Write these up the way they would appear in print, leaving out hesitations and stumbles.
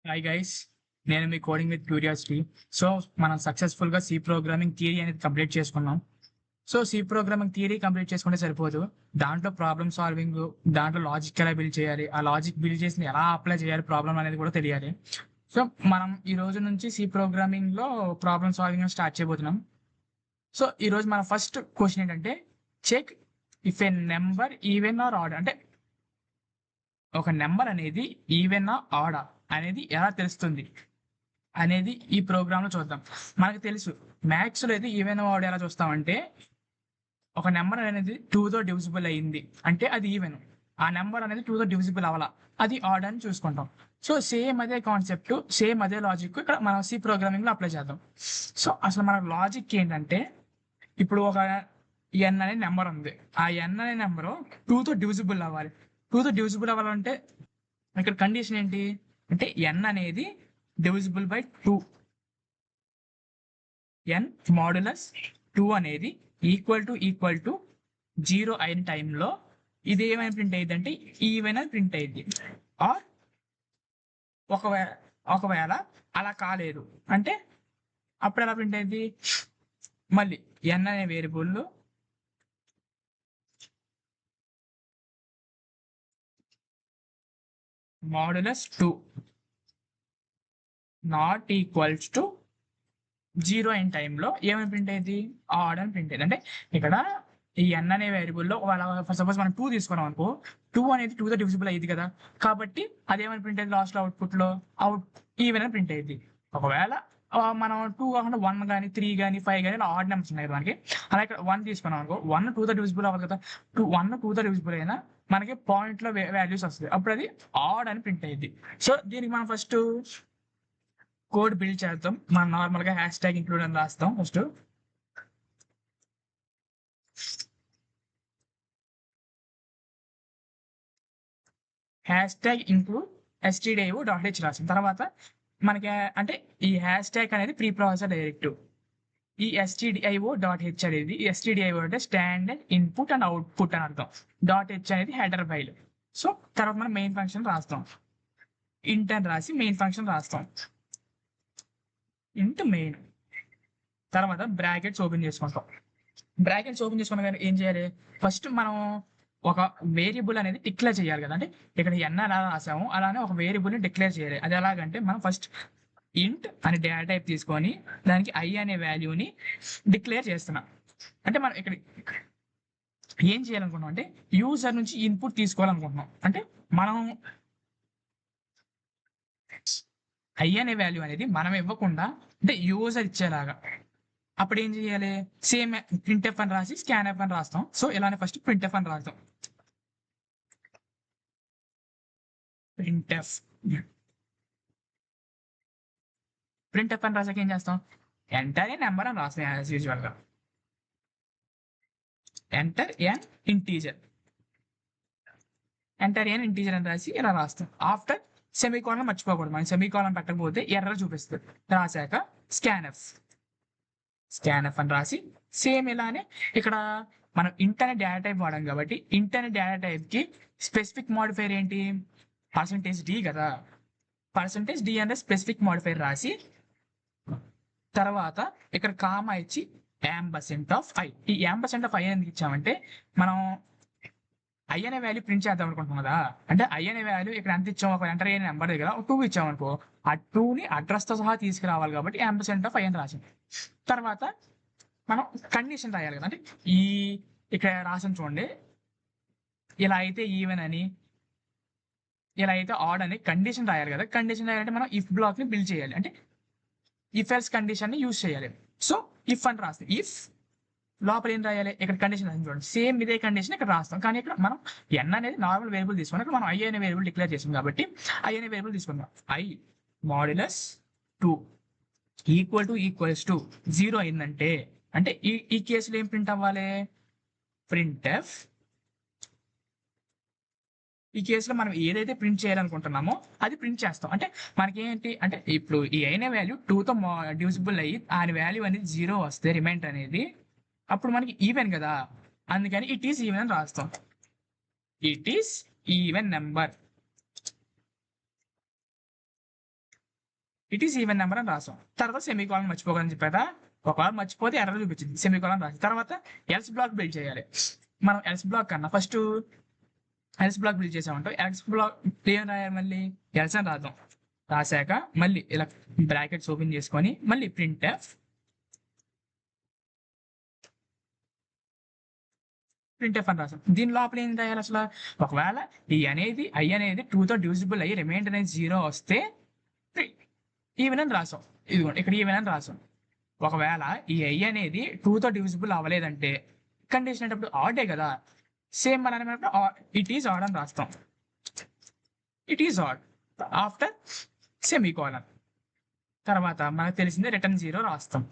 Hi guys, నేను మీ coding with curiosity. So మనం సక్సెస్ఫుల్గా సి ప్రోగ్రామింగ్ థియరీ అనేది కంప్లీట్ చేసుకున్నాం. So C programming theory complete చేసుకుంటే సరిపోదు, దాంట్లో ప్రాబ్లమ్ సాల్వింగ్, దాంట్లో లాజిక్ ఎలా బిల్డ్ చేయాలి, ఆ లాజిక్ బిల్డ్ చేసి ఎలా అప్లై చేయాలి ప్రాబ్లమ్ అనేది కూడా తెలియాలి. సో మనం ఈ రోజు నుంచి సి ప్రోగ్రామింగ్లో ప్రాబ్లమ్ సాల్వింగ్ స్టార్ట్ చేయబోతున్నాం. సో ఈ రోజు మన ఫస్ట్ క్వశ్చన్ ఏంటంటే, check if a number even or odd. అంటే ఒక నెంబర్ అనేది ఈవెన్ ఆడా అనేది ఎలా తెలుస్తుంది అనేది ఈ ప్రోగ్రామ్ లో చూద్దాం. మనకు తెలుసు మ్యాథ్స్ లో అయితే ఈవెన్ ఆడ్ ఎలా చూస్తామంటే, ఒక నెంబర్ అనేది 2తో డివిజిబుల్ అయ్యింది అంటే అది ఈవెన్, ఆ నెంబర్ అనేది 2తో డివిజిబుల్ అవ్వాలా అది ఆడ్ అని చూసుకుంటాం. సో సేమ్ అదే కాన్సెప్ట్, సేమ్ అదే లాజిక్ ఇక్కడ మనం సి ప్రోగ్రామింగ్ లో అప్లై చేద్దాం. సో అసలు మన లాజిక్ ఏంటంటే, ఇప్పుడు ఒక ఎన్ అనే నెంబర్ ఉంది, ఆ ఎన్ అనే నెంబరు 2తో డివిజిబుల్ అవ్వాలి. 2తో డివిజిబుల్ అవ్వాలంటే ఇక్కడ కండిషన్ ఏంటి అంటే, ఎన్ అనేది డివిజిబుల్ బై 2. ఎన్ మాడ్యులస్ 2 అనేది ఈక్వల్ టు 0 అయిన టైంలో ఇది ఏమైనా ప్రింట్ అయ్యింది అంటే ఈవెన్ అని ప్రింట్ అయ్యింది. ఆర్ ఒకవేళ అలా కాలేదు అంటే అప్పుడు ఎలా ప్రింట్ అయ్యింది, మళ్ళీ ఎన్ అనే variable modulus 2 not equals to 0 అయిన టైంలో ఏమని ప్రింట్ అయ్యింది, ఆడ్ అని ప్రింట్ అయ్యింది. అంటే ఇక్కడ ఈ ఎన్ అనే వేరియబుల్లో సపోజ్ మనం 2 తీసుకున్నాం అనుకో, 2 అనేది 2తో డివిజిబుల్ అయ్యింది కదా, కాబట్టి అదేమని ప్రింట్ అయ్యింది లాస్ట్ అవుట్పుట్లో ఈవెన్ అని ప్రింట్ అయ్యింది. ఒకవేళ మనం 2 కాకుండా 1 కానీ 3 కానీ 5 కానీ ఇలా ఆడ్ నెంబర్స్ ఉన్నాయి కదా మనకి, అలా ఇక్కడ 1 తీసుకున్నాం అనుకో, 1 2తో డివిజిబుల్ అవ్వాలి కదా, 1 2తో డివిజిబుల్ అయినా మనకి పాయింట్లో వాల్యూస్ వస్తుంది, అప్పుడు అది ఆడ్ అని ప్రింట్ అయ్యింది. సో దీనికి మనం ఫస్ట్ కోడ్ బిల్డ్ చేద్దాం. మనం నార్మల్గా హ్యాష్ ట్యాగ్ ఇంక్లూడ్ అని రాస్తాం. First hash tag include stdio.h రాసిన తర్వాత మనకి అంటే ఈ హ్యాష్ ట్యాగ్ అనేది ప్రీ ప్రాసెసర్ డైరెక్టివ్. ఈ stdio.h అనేది, stdio అంటే స్టాండర్డ్ ఇన్పుట్ అండ్ అవుట్పుట్ అని అర్థం. .h అనేది హెడర్ ఫైల్. సో తర్వాత మనం మెయిన్ ఫంక్షన్ రాస్తాం, ఇంట్ అని రాసి మెయిన్ ఫంక్షన్ రాస్తాం, ఇంట్ మెయిన్. తర్వాత బ్రాకెట్స్ ఓపెన్ చేసుకుంటాం. బ్రాకెట్స్ ఓపెన్ చేసుకున్న ఏం చేయాలి, ఫస్ట్ మనం ఒక వేరియబుల్ అనేది డిక్లేర్ చేయాలి కదా. అంటే ఇక్కడ ఎన్ ఎలా రాసాము అలానే ఒక వేరియబుల్ని డిక్లేర్ చేయాలి. అది ఎలాగంటే, మనం ఫస్ట్ ఇంట్ అనే డేటా టైప్ తీసుకొని దానికి ఐ అనే వాల్యూని డిక్లేర్ చేస్తున్నాం. అంటే మనం ఇక్కడ ఏం చేయాలనుకుంటున్నాం అంటే, యూజర్ నుంచి ఇన్పుట్ తీసుకోవాలనుకుంటున్నాం. అంటే మనం ఐ అనే వాల్యూ అనేది మనం ఇవ్వకుండా అంటే యూజర్ ఇచ్చేలాగా. అప్పుడు ఏం చేయాలి, సేమ్ ప్రింట్ఎఫ్ అని రాసి స్కాన్ఎఫ్ అని రాస్తాం. సో ఇలానే ఫస్ట్ ప్రింట్ఎఫ్ అని రాస్తాం. ప్రింట్ఎఫ్ అని రాసాక ఏం చేస్తాం, ఎంటర్ ఏ నెంబర్ అని రాస్తాం యాజ్ యూజువల్గా. ఎంటర్ ఎన్ ఇంటీజర్ అని రాసి ఇలా రాస్తాం. ఆఫ్టర్ సెమీకోలన్ మర్చిపోకూడదు, మనం సెమీకోలన్ పెట్టకపోతే ఎర్రర్ చూపిస్తుంది. రాశాక స్కాన్ఎఫ్ అని రాసి సేమ్ ఇలానే ఇక్కడ మనం ఇంట్ అనే డేటా టైప్ వాడాం కాబట్టి ఇంట్ అనే డేటా టైప్కి స్పెసిఫిక్ మాడిఫైర్ ఏంటి, %d కదా. %d అంటే స్పెసిఫిక్ మాడిఫైర్ రాసి తర్వాత ఇక్కడ కామా ఇచ్చి %i. ఈ %i ఎందుకు ఇచ్చామంటే, మనం ఐ అనే వాల్యూ ప్రింట్ చేద్దాం అనుకుంటున్నాం కదా. అంటే ఐ అనే వాల్యూ ఇక్కడ ఎంత ఇచ్చాము, ఒక ఎంటర్ అయిన నెంబర్ దగ్గర 2 ఇచ్చామనుకో, ఆ 2ని అడ్రస్తో సహా తీసుకురావాలి కాబట్టి %i అని రాసింది. తర్వాత మనం కండిషన్ రాయాలి కదా. అంటే ఈ ఇక్కడ రాసిన చూడండి, ఇలా అయితే ఈవెన్ అని, ఇలా అయితే ఆడ్ అని కండిషన్ రాయాలి కదా. కండిషన్ రాయాలంటే మనం ఇఫ్ బ్లాక్ని బిల్డ్ చేయాలి. అంటే ఇఫ్ ఎల్స్ కండిషన్ని యూజ్ చేయాలి. సో ఇఫ్ అని రాస్తే ఇఫ్ లోపల ఏం రాయాలి, ఇక్కడ కండిషన్ రాసింది చూడండి, సేమ్ ఇదే కండిషన్ ఇక్కడ రాస్తాం. కానీ ఇక్కడ మనం ఎన్ అనేది నార్మల్ వేరియబుల్ తీసుకున్నాం, ఇక్కడ మనం ఐ అనే వేరియబుల్ డిక్లేర్ చేసాం కాబట్టి ఐ అనే వేరియబుల్ తీసుకుందాం. ఐ మాడ్యులస్ 2 ఈక్వల్స్ టు 0 అయిందంటే, అంటే ఈ కేసులో ఏం ప్రింట్ అవ్వాలి, ప్రింట్ఎఫ్. ఈ కేసులో మనం ఏదైతే ప్రింట్ చేయాలనుకుంటున్నామో అది ప్రింట్ చేస్తాం. అంటే మనకి ఏంటి అంటే, ఇప్పుడు ఈ అయిన వాల్యూ 2తో డివిజిబుల్ అయ్యి ఆ వాల్యూ అనేది 0 వస్తే రిమైండర్ అనేది, అప్పుడు మనకి ఈవెన్ కదా, అందుకని ఇట్ ఈస్ ఈవెన్ అని రాస్తాం. It is even number. It is even number అని రాసాం. తర్వాత సెమీకోలన్ మర్చిపోకని చెప్పాక ఒకవేళ మర్చిపోతే ఎర్రర్ చూపించింది, సెమీకోలన్ రాసి తర్వాత ఎల్స్ బ్లాక్ బిల్డ్ చేయాలి. మనం ఎల్స్ బ్లాక్ కన్నా ఫస్ట్ ఎల్స్ బ్లాక్ బిల్డ్ చేసామంటే ఎల్స్ బ్లాక్ ఏం రాయాలి, మళ్ళీ ఎల్స్ అని రాద్దాం. రాశాక మళ్ళీ ఇలా బ్రాకెట్స్ ఓపెన్ చేసుకొని మళ్ళీ ప్రింట్ ఎఫ్ అని రాసాం. దీని లోపల ఏం రాయాలి అసలు, ఒకవేళ ఈ అనేది ఐ అనేది 2తో డివిజిబుల్ అయ్యి రిమైండర్ అనేది 0 వస్తే ఈవెన్ అని రాసాం. ఇదిగోండి ఇక్కడ ఈవెన్ అని రాసాం. ఒకవేళ ఈ ఐ అనేది 2తో డివిజిబుల్ అవ్వలేదంటే కండిషన్ అంటే ఆడే కదా, సేమ్ మనం ఇట్ ఈస్ ఆడ్ అని రాస్తాం. It is odd after semicolon. తర్వాత మనకు తెలిసిందే రిటర్న్ 0 రాస్తాం.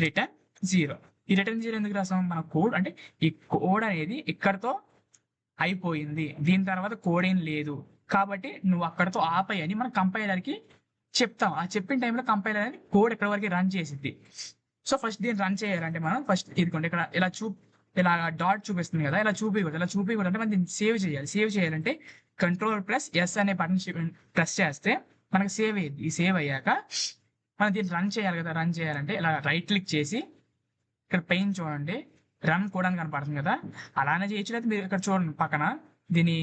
రిటర్న్ 0. ఈ రిటర్న్ 0 ఎందుకు రాస్తాం, మన కోడ్ అంటే ఈ కోడ్ అనేది ఇక్కడతో అయిపోయింది, దీని తర్వాత కోడ్ ఏం లేదు కాబట్టి నువ్వు అక్కడతో ఆపై అని మనం కంపైలర్కి చెప్తాం. ఆ చెప్పిన టైంలో కంపైలర్ అనేది కోడ్ ఎక్కడి వరకు రన్ చేసిద్ది. సో ఫస్ట్ దీన్ని రన్ చేయాలంటే మనం ఫస్ట్ ఇదిగోండి ఇక్కడ ఇలా డాట్ చూపిస్తుంది కదా, ఇలా చూపించకూడదు అంటే మనం దీన్ని సేవ్ చేయాలి. సేవ్ చేయాలంటే Ctrl+S అనే బటన్ ప్రెస్ చేస్తే మనకు సేవ్ అయ్యింది. ఈ సేవ్ అయ్యాక మనం దీన్ని రన్ చేయాలి కదా, రన్ చేయాలంటే ఇలా రైట్ క్లిక్ చేసి ఇక్కడ పైన చూడండి రన్ కూడా అని కనపడుతుంది కదా, అలానే చేయొచ్చు. లేదా మీరు ఇక్కడ చూడండి పక్కన దీని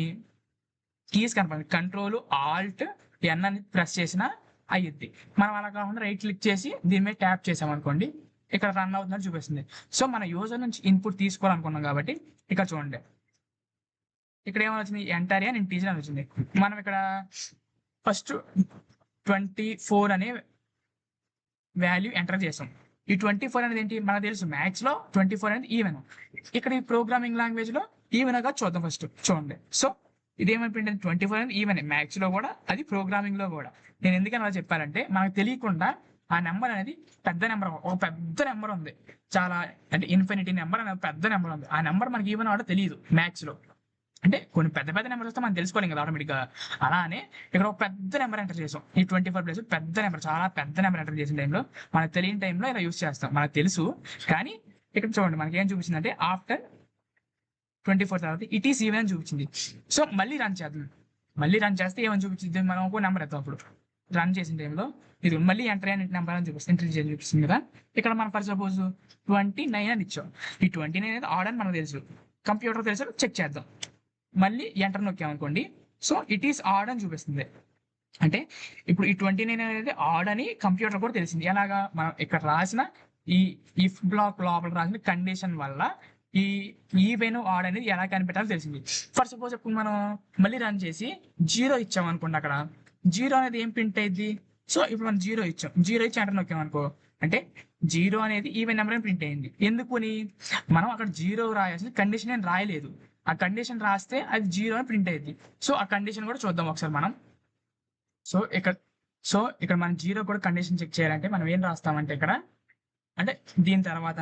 కీస్ కనపడుతుంది, Ctrl+Alt+N అని ప్రెస్ చేసినా అయ్యిద్ది. మనం అలా కాకుండా రైట్ క్లిక్ చేసి దీని మీద ట్యాప్ చేసామనుకోండి ఇక్కడ రన్ అవుతుందని చూపిస్తుంది. సో మన యూజర్ నుంచి ఇన్పుట్ తీసుకోవాలనుకున్నాం కాబట్టి ఇక్కడ చూడండి ఇక్కడ ఏమైనా వచ్చింది, ఎంటర్ అని ఇంటీజర్ అని వచ్చింది. మనం ఇక్కడ ఫస్ట్ 24 అనే వాల్యూ ఎంటర్ చేసాం. ఈ 24 అనేది ఏంటి మనకు తెలుసు, మ్యాథ్స్ లో 24 అనేది ఈవెన్. ఇక్కడ ఈ ప్రోగ్రామింగ్ లాంగ్వేజ్ లో ఈవెన్ గా చూద్దాం. ఫస్ట్ చూడండి, సో ఇదేమైపోయింది 24 అనేది ఈవెన్, మ్యాథ్స్ లో కూడా అది ప్రోగ్రామింగ్ లో కూడా. నేను ఎందుకని అలా చెప్పాలంటే మనకు తెలియకుండా ఆ నెంబర్ అనేది పెద్ద నెంబర్, ఒక పెద్ద నెంబర్ ఉంది, చాలా అంటే ఇన్ఫినిటీ నెంబర్ అనేది పెద్ద నెంబర్ ఉంది. ఆ నెంబర్ మనకి ఈవెన్ కూడా తెలియదు మ్యాథ్స్ లో. అంటే కొన్ని పెద్ద పెద్ద నెంబర్స్ వస్తే మనం తెలుసుకోలేం కదా ఆటోమేటిక్గా. అలానే ఇక్కడ ఒక పెద్ద నెంబర్ ఎంటర్ చేసాం. ఈ 24 ప్లస్ పెద్ద నెంబర్, చాలా పెద్ద నెంబర్ ఎంటర్ చేసిన టైంలో మనకు తెలియని టైంలో ఇలా యూస్ చేస్తాం. మనకు తెలుసు కానీ ఇక్కడ చూడండి మనకి ఏం చూపించింది అంటే ఆఫ్టర్ 24 తర్వాత ఇట్ ఈస్ ఈవెన్ అని చూపించింది. సో మళ్ళీ రన్ చేద్దాం. మళ్ళీ రన్ చేస్తే ఏమని చూపించింది, మనం ఒక నెంబర్ ఎత్తాం. అప్పుడు రన్ చేసిన టైంలో ఇది మళ్ళీ ఎంటర్ అయిన నెంబర్ అని చూపిస్తుంది కదా. ఇక్కడ మనం ఫర్ సపోజ్ 29 అని ఇచ్చాం. ఈ 29 అనేది ఆడ్ అని మనకు తెలుసు, కంప్యూటర్ తెలుసు, చెక్ చేద్దాం. మళ్ళీ ఎంటర్ నొక్కామనుకోండి, సో ఇట్ ఈస్ ఆడ్ అని చూపిస్తుంది. అంటే ఇప్పుడు ఈ 29 అనేది ఆడ్ అని కంప్యూటర్ కూడా తెలిసింది. ఎలాగా, మనం ఇక్కడ రాసిన ఈ ఇఫ్ బ్లాక్ లోపల రాసిన కండిషన్ వల్ల ఈ ఈవెన్ ఆడ్ అనేది ఎలా కనిపెట్టాలో తెలిసింది. ఫర్ సపోజ్ ఇప్పుడు మనం మళ్ళీ రన్ చేసి 0 ఇచ్చాం అనుకోండి, అక్కడ 0 అనేది ఏం ప్రింట్ అయింది. సో ఇప్పుడు మనం 0 ఇచ్చాం, 0 ఇచ్చి ఎంటర్ నొక్కామనుకో అంటే 0 అనేది ఈవెన్ నెంబర్ అని ప్రింట్ అయింది. ఎందుకని మనం అక్కడ 0 రాయాల్సిన కండిషన్ ఏం రాయలేదు. ఆ కండిషన్ రాస్తే అది 0 అని ప్రింట్ అయ్యింది. సో ఆ కండిషన్ కూడా చూద్దాం ఒకసారి మనం. సో ఇక్కడ మనం 0 కూడా కండిషన్ చెక్ చేయాలంటే మనం ఏం రాస్తామంటే ఇక్కడ అంటే దీని తర్వాత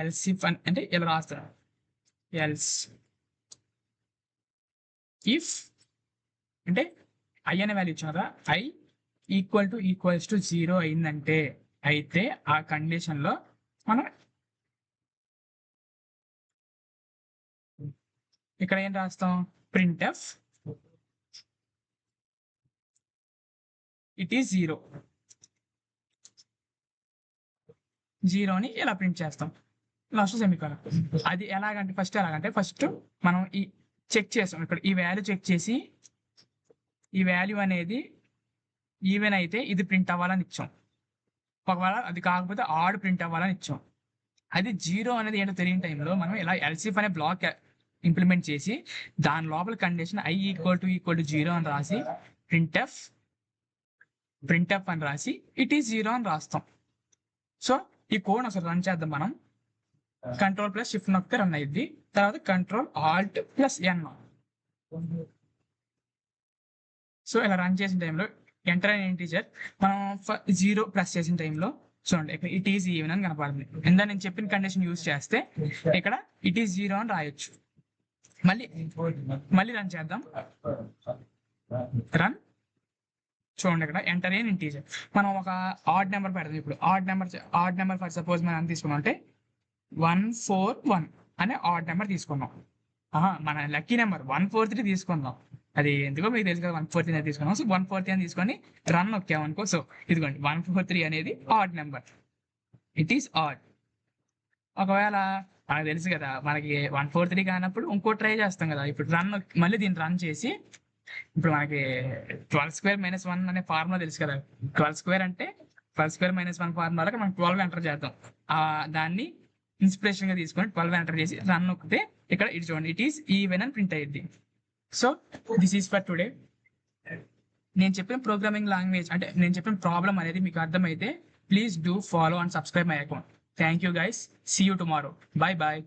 ఎల్స్ ఇఫ్ అంటే ఇలా రాస్తాం. ఎల్స్ ఇఫ్ అంటే ఐ అనే వాల్యూ ఇచ్చాం కదా, ఐ ఈక్వల్స్ టు 0 అయిందంటే అయితే ఆ కండిషన్ లో మనం ఇక్కడ ఏం రాస్తాం, ప్రింట్ ఎఫ్ ఇట్ ఈస్ 0 అని ఇలా ప్రింట్ చేస్తాం. Last semicolon. అది ఎలాగంటే ఫస్ట్ మనం ఈ చెక్ చేస్తాం. ఇక్కడ ఈ వాల్యూ చెక్ చేసి ఈ వాల్యూ అనేది ఈవెన్ అయితే ఇది ప్రింట్ అవ్వాలని ఇచ్చాం. ఒకవేళ అది కాకపోతే ఆడ్ ప్రింట్ అవ్వాలని ఇచ్చాం. అది 0 అనేది ఏంటో తెలియని టైంలో మనం ఇలా ఎల్సిఫ్ అనే బ్లాక్ ఇంప్లిమెంట్ చేసి దాని లోపల కండిషన్ ఐ ఈక్వల్ టు 0 అని రాసి ప్రింట్ ఎఫ్ అని రాసి ఇట్ ఈస్ 0 అని రాస్తాం. సో ఈ కోడ్ అసలు రన్ చేద్దాం. మనం Ctrl+Shift నొక్కితే రన్ అయ్యింది. తర్వాత Ctrl+Alt+N. సో ఇలా రన్ చేసిన టైంలో ఎంటర్ అయిన ఇంటీజర్ మనం 0 ప్లస్ చేసిన టైంలో చూడండి ఇక్కడ ఇట్ ఈస్ ఈవెన్ అని కనపడుతుంది. ఇందా నేను చెప్పిన కండిషన్ యూజ్ చేస్తే ఇక్కడ ఇట్ ఈస్ 0 అని రాయొచ్చు. మళ్ళీ రన్ చేద్దాం. రన్ చూడండి ఇక్కడ ఎంటర్ అయిన ఇంటీజర్. మనం ఒక ఆడ్ నెంబర్ పెడదాం. ఇప్పుడు ఆడ్ నెంబర్ ఫర్ సపోజ్ మనం తీసుకున్నాం అంటే 141 అనే ఆడ్ నెంబర్ తీసుకున్నాం. మన లక్కీ నెంబర్ 143 తీసుకుందాం. అది ఎందుకో మీకు తెలుసు కదా 143 అని తీసుకున్నాం. సో 143 అని తీసుకొని రన్ నొక్కామనుకో, సో ఇదిగోండి 143 అనేది odd number, it is odd. ఒకవేళ మనకు తెలుసు కదా మనకి 143 కానప్పుడు ఇంకో ట్రై చేస్తాం కదా. ఇప్పుడు మళ్ళీ దీన్ని రన్ చేసి, ఇప్పుడు మనకి 12² - 1 అనే ఫార్ములా తెలుసు కదా. 12² అంటే 12² - 1 ఫార్ములాకి మనం 12 ఎంటర్ చేద్దాం. దాన్ని ఇన్స్పిరేషన్ గా తీసుకొని 12 ఎంటర్ చేసి రన్ నొక్కితే ఇక్కడ ఇటు చూడండి, ఇట్ ఈస్ ఈవెన్ అని ప్రింట్ అయ్యింది. So this is for today. నేను చెప్పిన ప్రోగ్రామింగ్ లాంగ్వేజ్ అంటే నేను చెప్పిన ప్రాబ్లం అనేది మీకు అర్థమైతే please do follow and subscribe my account. Thank you guys, see you tomorrow, bye bye.